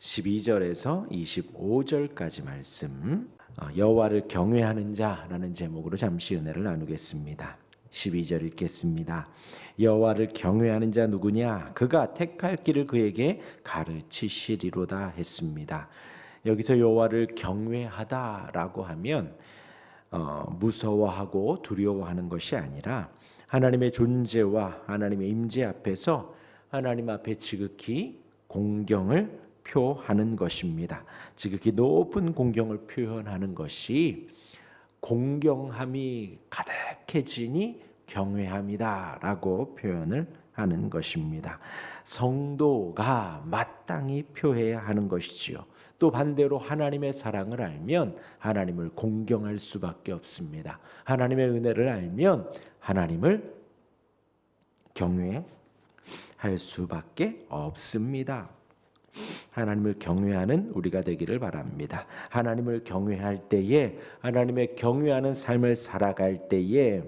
12절에서 25절까지 말씀, 여호와를 경외하는 자라는 제목으로 잠시 은혜를 나누겠습니다. 12절 읽겠습니다. 여호와를 경외하는 자 누구냐? 그가 택할 길을 그에게 가르치시리로다 했습니다. 여기서 여호와를 경외하다라고 하면 무서워하고 두려워하는 것이 아니라 하나님의 존재와 하나님의 임재 앞에서 하나님 앞에 지극히 공경을 표하는 것입니다. 지극히 높은 공경을 표현하는 것이 공경함이 가득해지니 경외함이다라고 표현을 하는 것입니다. 성도가 마땅히 표해야 하는 것이지요. 또 반대로 하나님의 사랑을 알면 하나님을 공경할 수밖에 없습니다. 하나님의 은혜를 알면 하나님을 경외할 수밖에 없습니다. 하나님을 경외하는 우리가 되기를 바랍니다. 하나님을 경외할 때에, 하나님의 경외하는 삶을 살아갈 때에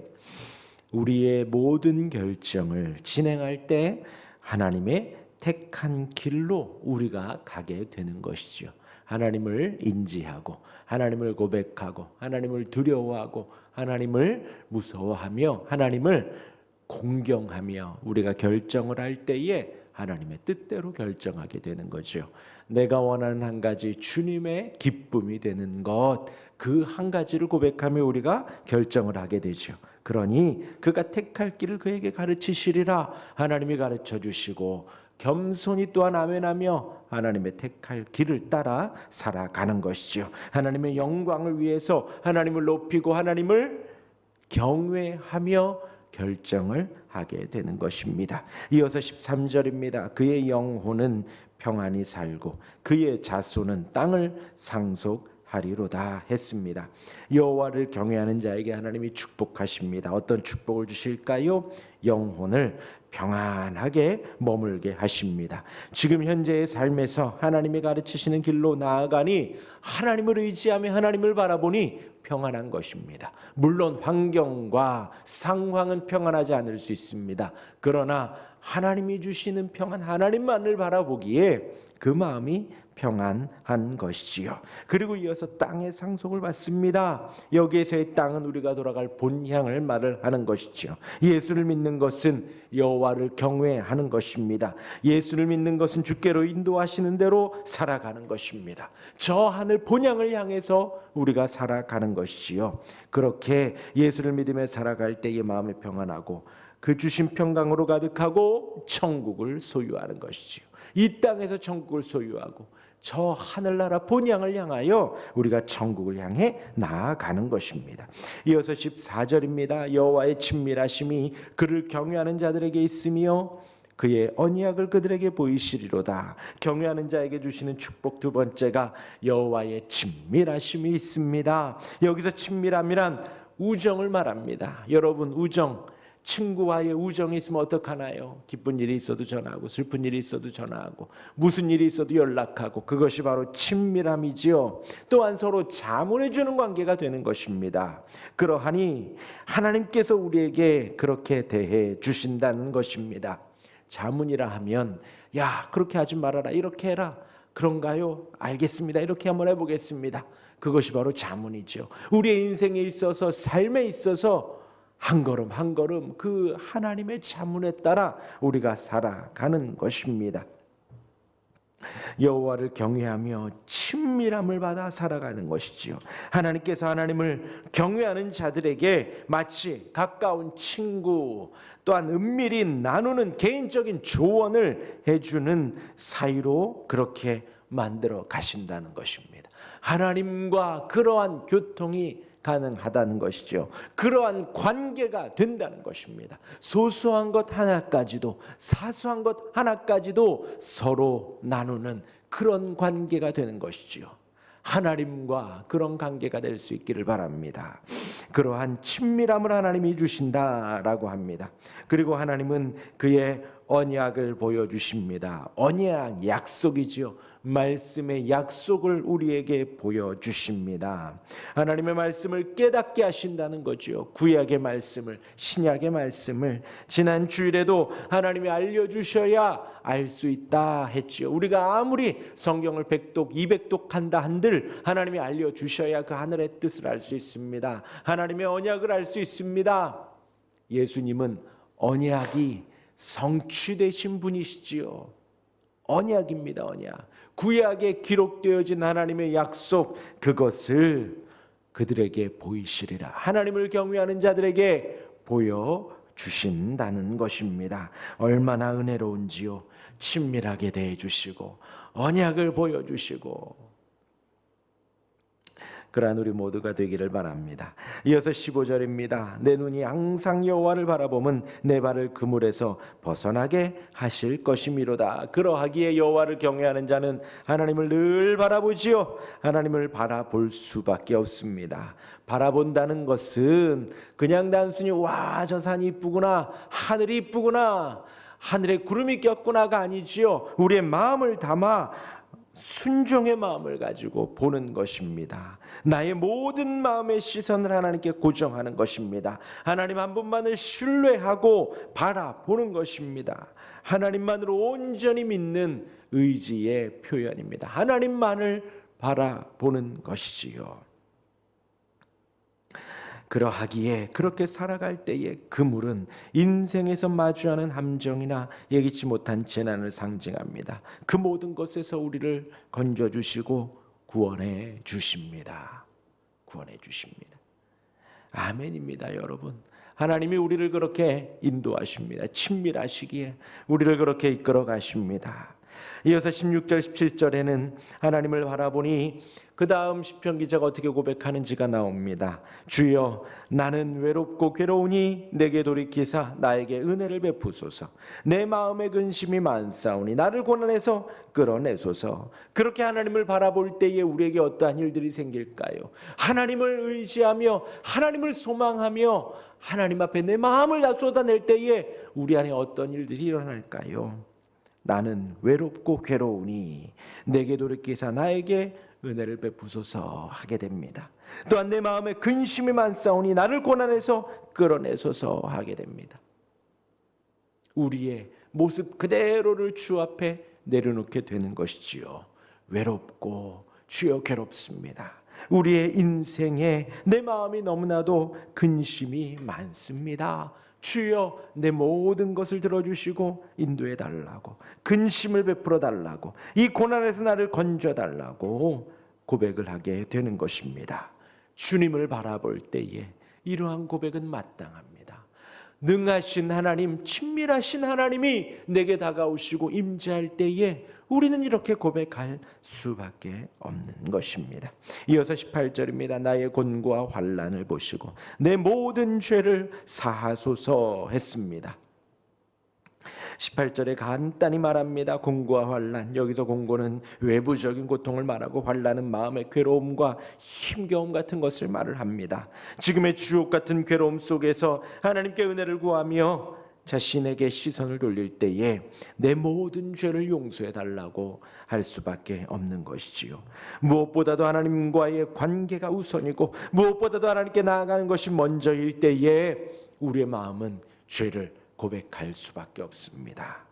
우리의 모든 결정을 진행할 때 하나님의 택한 길로 우리가 가게 되는 것이죠. 하나님을 인지하고 하나님을 고백하고 하나님을 두려워하고 하나님을 무서워하며 하나님을 공경하며 우리가 결정을 할 때에 하나님의 뜻대로 결정하게 되는 거죠. 내가 원하는 한 가지, 주님의 기쁨이 되는 것, 그 한 가지를 고백하며 우리가 결정을 하게 되죠. 그러니 그가 택할 길을 그에게 가르치시리라. 하나님이 가르쳐 주시고 겸손히 또한 아멘하며 하나님의 택할 길을 따라 살아가는 것이죠. 하나님의 영광을 위해서 하나님을 높이고 하나님을 경외하며 결정을 하게 되는 것입니다. 이어서 13절입니다. 그의 영혼은 평안히 살고 그의 자손은 땅을 상속하리로다 했습니다. 여호와를 경외하는 자에게 하나님이 축복하십니다. 어떤 축복을 주실까요? 영혼을 평안하게 머물게 하십니다. 지금 현재의 삶에서 하나님이 가르치시는 길로 나아가니 하나님을 의지하며 하나님을 바라보니 평안한 것입니다. 물론 환경과 상황은 평안하지 않을 수 있습니다. 그러나 하나님이 주시는 평안, 하나님만을 바라보기에 그 마음이 평안한 것이지요. 그리고 이어서 땅의 상속을 받습니다. 여기에서의 땅은 우리가 돌아갈 본향을 말을 하는 것이죠. 예수를 믿는 것은 여호와를 경외하는 것입니다. 예수를 믿는 것은 주께로 인도하시는 대로 살아가는 것입니다. 저 하늘 본향을 향해서 우리가 살아가는 것이지요. 그렇게 예수를 믿으며 살아갈 때의 마음이 평안하고 그 주신 평강으로 가득하고 천국을 소유하는 것이지요. 이 땅에서 천국을 소유하고 저 하늘나라 본향을 향하여 우리가 천국을 향해 나아가는 것입니다. 이어서 14절입니다. 여호와의 친밀하심이 그를 경외하는 자들에게 있으며 그의 언약을 그들에게 보이시리로다. 경외하는 자에게 주시는 축복 두 번째가 여호와의 친밀하심이 있습니다. 여기서 친밀함이란 우정을 말합니다. 여러분, 우정, 친구와의 우정이 있으면 어떡하나요? 기쁜 일이 있어도 전화하고 슬픈 일이 있어도 전화하고 무슨 일이 있어도 연락하고, 그것이 바로 친밀함이지요. 또한 서로 자문해 주는 관계가 되는 것입니다. 그러하니 하나님께서 우리에게 그렇게 대해 주신다는 것입니다. 자문이라 하면 야, 그렇게 하지 말아라, 이렇게 해라. 그런가요? 알겠습니다. 이렇게 한번 해보겠습니다. 그것이 바로 자문이죠. 우리의 인생에 있어서, 삶에 있어서 한 걸음 한 걸음 그 하나님의 자문에 따라 우리가 살아가는 것입니다. 여호와를 경외하며 친밀함을 받아 살아가는 것이지요. 하나님께서 하나님을 경외하는 자들에게 마치 가까운 친구, 또한 은밀히 나누는 개인적인 조언을 해주는 사이로 그렇게 만들어 가신다는 것입니다. 하나님과 그러한 교통이 가능하다는 것이죠. 그러한 관계가 된다는 것입니다. 소소한 것 하나까지도, 사소한 것 하나까지도 서로 나누는 그런 관계가 되는 것이지요. 하나님과 그런 관계가 될 수 있기를 바랍니다. 그러한 친밀함을 하나님이 주신다라고 합니다. 그리고 하나님은 그의 언약을 보여주십니다. 언약, 약속이지요. 말씀의 약속을 우리에게 보여주십니다. 하나님의 말씀을 깨닫게 하신다는 거죠. 구약의 말씀을, 신약의 말씀을. 지난 주일에도 하나님이 알려주셔야 알 수 있다 했지요. 우리가 아무리 성경을 100독, 200독 한다 한들 하나님이 알려주셔야 그 하늘의 뜻을 알 수 있습니다. 하나님의 언약을 알 수 있습니다. 예수님은 언약이 성취되신 분이시지요. 언약입니다. 언약. 구약에 기록되어진 하나님의 약속, 그것을 그들에게 보이시리라. 하나님을 경외하는 자들에게 보여주신다는 것입니다. 얼마나 은혜로운지요. 친밀하게 대해주시고 언약을 보여주시고, 그러한 우리 모두가 되기를 바랍니다. 이어서 15절입니다. 내 눈이 항상 여호와를 바라보면 내 발을 그물에서 벗어나게 하실 것이미로다. 그러하기에 여호와를 경외하는 자는 하나님을 늘 바라보지요. 하나님을 바라볼 수밖에 없습니다. 바라본다는 것은 그냥 단순히 와, 저 산이 이쁘구나, 하늘이 이쁘구나, 하늘에 구름이 꼈구나가 아니지요. 우리의 마음을 담아 순종의 마음을 가지고 보는 것입니다. 나의 모든 마음의 시선을 하나님께 고정하는 것입니다. 하나님 한 분만을 신뢰하고 바라보는 것입니다. 하나님만으로 온전히 믿는 의지의 표현입니다. 하나님만을 바라보는 것이지요. 그러하기에 그렇게 살아갈 때에 그물은 인생에서 마주하는 함정이나 예기치 못한 재난을 상징합니다. 그 모든 것에서 우리를 건져주시고 구원해 주십니다. 구원해 주십니다. 아멘입니다, 여러분. 하나님이 우리를 그렇게 인도하십니다. 친밀하시기에 우리를 그렇게 이끌어 가십니다. 이어서 16절 17절에는 하나님을 바라보니 그 다음 시편 기자가 어떻게 고백하는지가 나옵니다. 주여, 나는 외롭고 괴로우니 내게 돌이키사 나에게 은혜를 베푸소서. 내 마음의 근심이 많사오니 나를 고난해서 끌어내소서. 그렇게 하나님을 바라볼 때에 우리에게 어떠한 일들이 생길까요? 하나님을 의지하며 하나님을 소망하며 하나님 앞에 내 마음을 다 쏟아낼 때에 우리 안에 어떤 일들이 일어날까요? 나는 외롭고 괴로우니 내게 돌이키사 나에게 은혜를 베푸소서 하게 됩니다. 또한 내 마음에 근심이 많사오니 나를 고난해서 끌어내소서 하게 됩니다. 우리의 모습 그대로를 주 앞에 내려놓게 되는 것이지요. 외롭고 주여 괴롭습니다. 우리의 인생에 내 마음이 너무나도 근심이 많습니다. 주여, 내 모든 것을 들어주시고 인도해 달라고, 근심을 베풀어 달라고, 이 고난에서 나를 건져 달라고 고백을 하게 되는 것입니다. 주님을 바라볼 때에 이러한 고백은 마땅합니다. 능하신 하나님, 친밀하신 하나님이 내게 다가오시고 임재할 때에 우리는 이렇게 고백할 수밖에 없는 것입니다. 이어서 18절입니다. 나의 곤고와 환난을 보시고 내 모든 죄를 사하소서 했습니다. 18절에 간단히 말합니다. 공고와 환난, 여기서 공고는 외부적인 고통을 말하고 환난은 마음의 괴로움과 힘겨움 같은 것을 말을 합니다. 지금의 주옥 같은 괴로움 속에서 하나님께 은혜를 구하며 자신에게 시선을 돌릴 때에 내 모든 죄를 용서해 달라고 할 수밖에 없는 것이지요. 무엇보다도 하나님과의 관계가 우선이고 무엇보다도 하나님께 나아가는 것이 먼저일 때에 우리의 마음은 죄를 고백할 수밖에 없습니다.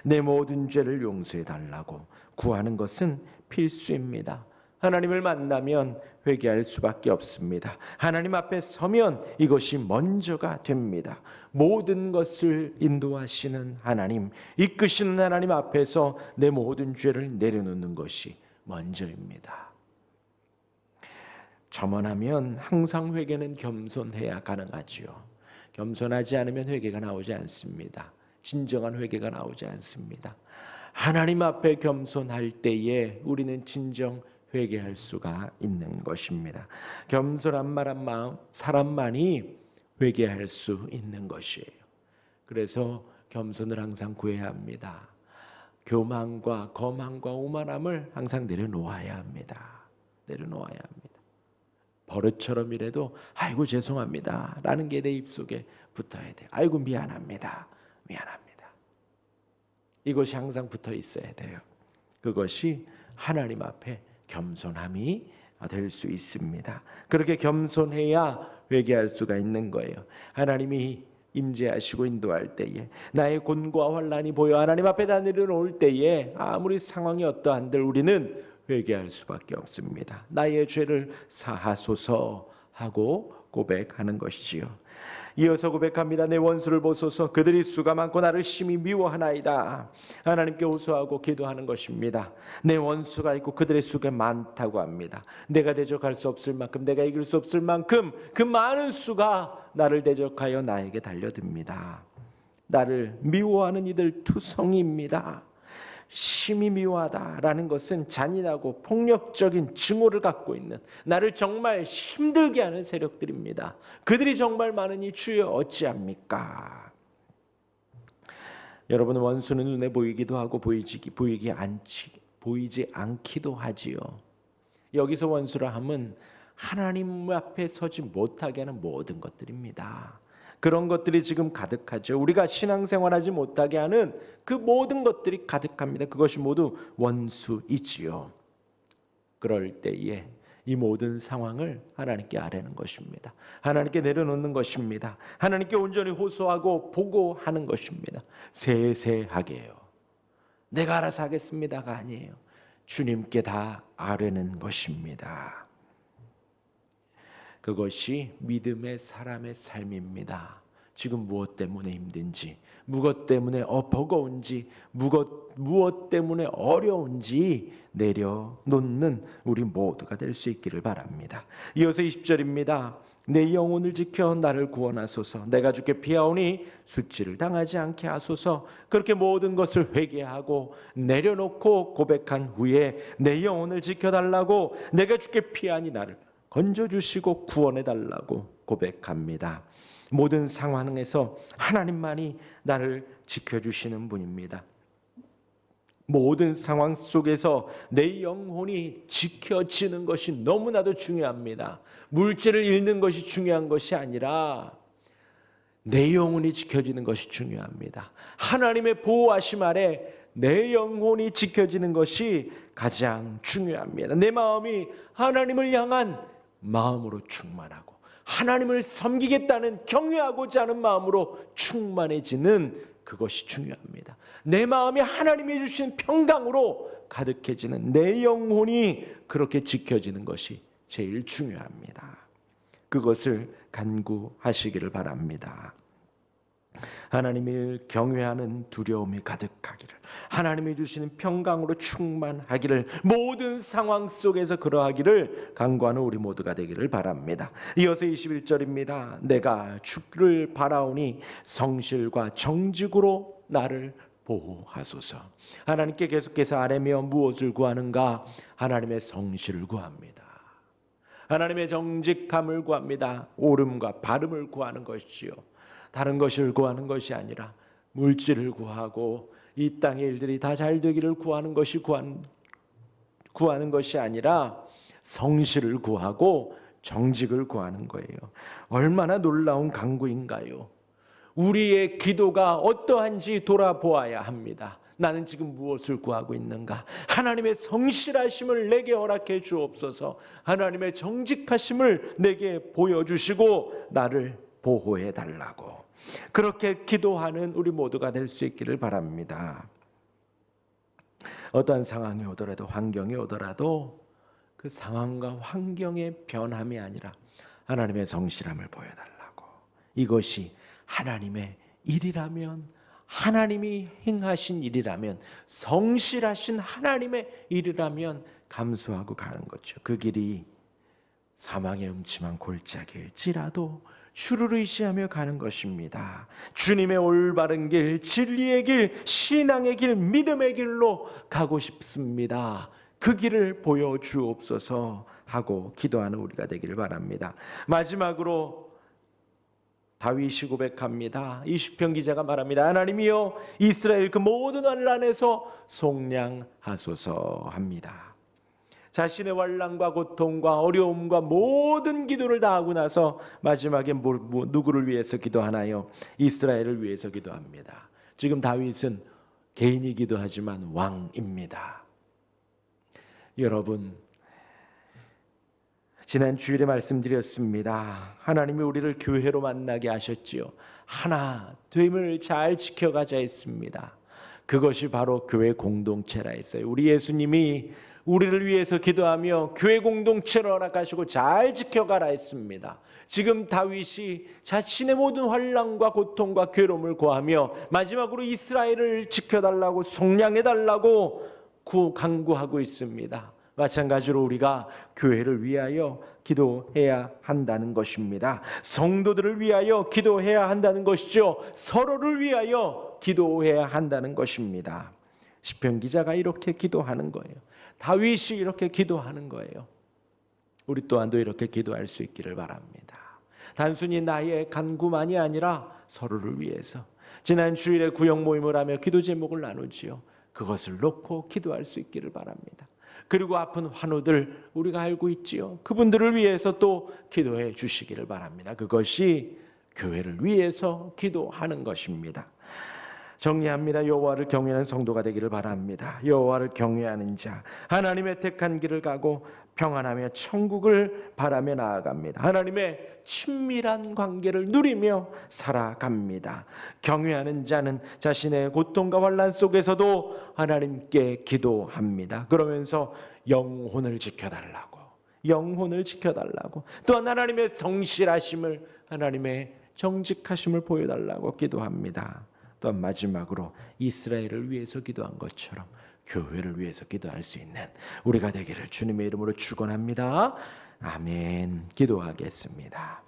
내 모든 죄를 용서해 달라고 구하는 것은 필수입니다. 하나님을 만나면 회개할 수밖에 없습니다. 하나님 앞에 서면 이것이 먼저가 됩니다. 모든 것을 인도하시는 하나님, 이끄시는 하나님 앞에서 내 모든 죄를 내려놓는 것이 먼저입니다. 겸손하면 항상 회개는 겸손해야 가능하지요. 겸손하지 않으면 회개가 나오지 않습니다. 진정한 회개가 나오지 않습니다. 하나님 앞에 겸손할 때에 우리는 진정 회개할 수가 있는 것입니다. 겸손한 말한 마음, 사람만이 회개할 수 있는 것이에요. 그래서 겸손을 항상 구해야 합니다. 교만과 거만과 오만함을 항상 내려놓아야 합니다. 내려놓아야 합니다. 버릇처럼이라도 아이고 죄송합니다 라는 게 내 입속에 붙어야 돼요. 아이고 미안합니다. 미안합니다. 이것이 항상 붙어 있어야 돼요. 그것이 하나님 앞에 겸손함이 될 수 있습니다. 그렇게 겸손해야 회개할 수가 있는 거예요. 하나님이 임재하시고 인도할 때에, 나의 곤고와 환난이 보여 하나님 앞에 다 내려놓을 때에 아무리 상황이 어떠한들 우리는 회개할 수밖에 없습니다. 나의 죄를 사하소서 하고 고백하는 것이지요. 이어서 고백합니다. 내 원수를 보소서. 그들이 수가 많고 나를 심히 미워하나이다. 하나님께 호소하고 기도하는 것입니다. 내 원수가 있고 그들의 수가 많다고 합니다. 내가 대적할 수 없을 만큼, 내가 이길 수 없을 만큼 그 많은 수가 나를 대적하여 나에게 달려듭니다. 나를 미워하는 이들 투성이입니다. 심히 미워하다라는 것은 잔인하고 폭력적인 증오를 갖고 있는, 나를 정말 힘들게 하는 세력들입니다. 그들이 정말 많으니 주여 어찌합니까? 여러분, 원수는 눈에 보이기도 하고 보이지 않기도 하지요. 여기서 원수라 함은 하나님 앞에 서지 못하게 하는 모든 것들입니다. 그런 것들이 지금 가득하죠. 우리가 신앙생활하지 못하게 하는 그 모든 것들이 가득합니다. 그것이 모두 원수이지요. 그럴 때에 이 모든 상황을 하나님께 아뢰는 것입니다. 하나님께 내려놓는 것입니다. 하나님께 온전히 호소하고 보고하는 것입니다. 세세하게요. 내가 알아서 하겠습니다가 아니에요. 주님께 다 아뢰는 것입니다. 그것이 믿음의 사람의 삶입니다. 지금 무엇 때문에 힘든지, 무엇 때문에 버거운지, 무엇 때문에 어려운지 내려놓는 우리 모두가 될 수 있기를 바랍니다. 이어서 20절입니다. 내 영혼을 지켜 나를 구원하소서. 내가 주께 피하오니 수치를 당하지 않게 하소서. 그렇게 모든 것을 회개하고 내려놓고 고백한 후에 내 영혼을 지켜달라고, 내가 주께 피하니 나를 건져주시고 구원해달라고 고백합니다. 모든 상황에서 하나님만이 나를 지켜주시는 분입니다. 모든 상황 속에서 내 영혼이 지켜지는 것이 너무나도 중요합니다. 물질을 잃는 것이 중요한 것이 아니라 내 영혼이 지켜지는 것이 중요합니다. 하나님의 보호하심 아래 내 영혼이 지켜지는 것이 가장 중요합니다. 내 마음이 하나님을 향한 마음으로 충만하고 하나님을 섬기겠다는 경외하고자 하는 마음으로 충만해지는 그것이 중요합니다. 내 마음이 하나님이 주신 평강으로 가득해지는 내 영혼이 그렇게 지켜지는 것이 제일 중요합니다. 그것을 간구하시기를 바랍니다. 하나님을 경외하는 두려움이 가득하기를, 하나님이 주시는 평강으로 충만하기를, 모든 상황 속에서 그러하기를 간구하는 우리 모두가 되기를 바랍니다. 이어서 21절입니다. 내가 주를 바라오니 성실과 정직으로 나를 보호하소서. 하나님께 계속해서 아뢰며 무엇을 구하는가? 하나님의 성실을 구합니다. 하나님의 정직함을 구합니다. 옳음과 바름을 구하는 것이지요. 다른 것을 구하는 것이 아니라 물질을 구하고 이 땅의 일들이 다 잘 되기를 구하는 것이 아니라 성실을 구하고 정직을 구하는 거예요. 얼마나 놀라운 간구인가요? 우리의 기도가 어떠한지 돌아보아야 합니다. 나는 지금 무엇을 구하고 있는가? 하나님의 성실하심을 내게 허락해 주옵소서. 하나님의 정직하심을 내게 보여주시고 나를 보호해 달라고. 그렇게 기도하는 우리 모두가 될 수 있기를 바랍니다. 어떠한 상황이 오더라도, 환경이 오더라도 그 상황과 환경의 변함이 아니라 하나님의 성실함을 보여달라고. 이것이 하나님의 일이라면, 하나님이 행하신 일이라면, 성실하신 하나님의 일이라면 감수하고 가는 거죠. 그 길이 사망의 음침한 골짜기일지라도 주를 의지하며 가는 것입니다. 주님의 올바른 길, 진리의 길, 신앙의 길, 믿음의 길로 가고 싶습니다. 그 길을 보여주옵소서 하고 기도하는 우리가 되기를 바랍니다. 마지막으로 다윗이 고백합니다. 이 시편 기자가 말합니다. 하나님이여 이스라엘 그 모든 환난에서 속량하소서 합니다. 자신의 환난과 고통과 어려움과 모든 기도를 다 하고 나서 마지막에 누구를 위해서 기도하나요? 이스라엘을 위해서 기도합니다. 지금 다윗은 개인이기도 하지만 왕입니다. 여러분, 지난 주일에 말씀드렸습니다. 하나님이 우리를 교회로 만나게 하셨지요. 하나 됨을 잘 지켜가자 했습니다. 그것이 바로 교회 공동체라 했어요. 우리 예수님이 우리를 위해서 기도하며 교회 공동체로 허락하시고 잘 지켜가라 했습니다. 지금 다윗이 자신의 모든 환난과 고통과 괴로움을 고하며 마지막으로 이스라엘을 지켜달라고 속량해달라고 간구하고 있습니다. 마찬가지로 우리가 교회를 위하여 기도해야 한다는 것입니다. 성도들을 위하여 기도해야 한다는 것이죠. 서로를 위하여 기도해야 한다는 것입니다. 시편 기자가 이렇게 기도하는 거예요. 다윗이 이렇게 기도하는 거예요. 우리 또한도 이렇게 기도할 수 있기를 바랍니다. 단순히 나의 간구만이 아니라 서로를 위해서. 지난 주일에 구역 모임을 하며 기도 제목을 나누지요. 그것을 놓고 기도할 수 있기를 바랍니다. 그리고 아픈 환우들 우리가 알고 있지요. 그분들을 위해서 또 기도해 주시기를 바랍니다. 그것이 교회를 위해서 기도하는 것입니다. 정리합니다. 여호와를 경외하는 성도가 되기를 바랍니다. 여호와를 경외하는 자, 하나님의 택한 길을 가고 평안하며 천국을 바라며 나아갑니다. 하나님의 친밀한 관계를 누리며 살아갑니다. 경외하는 자는 자신의 고통과 환난 속에서도 하나님께 기도합니다. 그러면서 영혼을 지켜달라고, 영혼을 지켜달라고, 또한 하나님의 성실하심을, 하나님의 정직하심을 보여달라고 기도합니다. 또한 마지막으로 이스라엘을 위해서 기도한 것처럼 교회를 위해서 기도할 수 있는 우리가 되기를 주님의 이름으로 축원합니다. 아멘. 기도하겠습니다.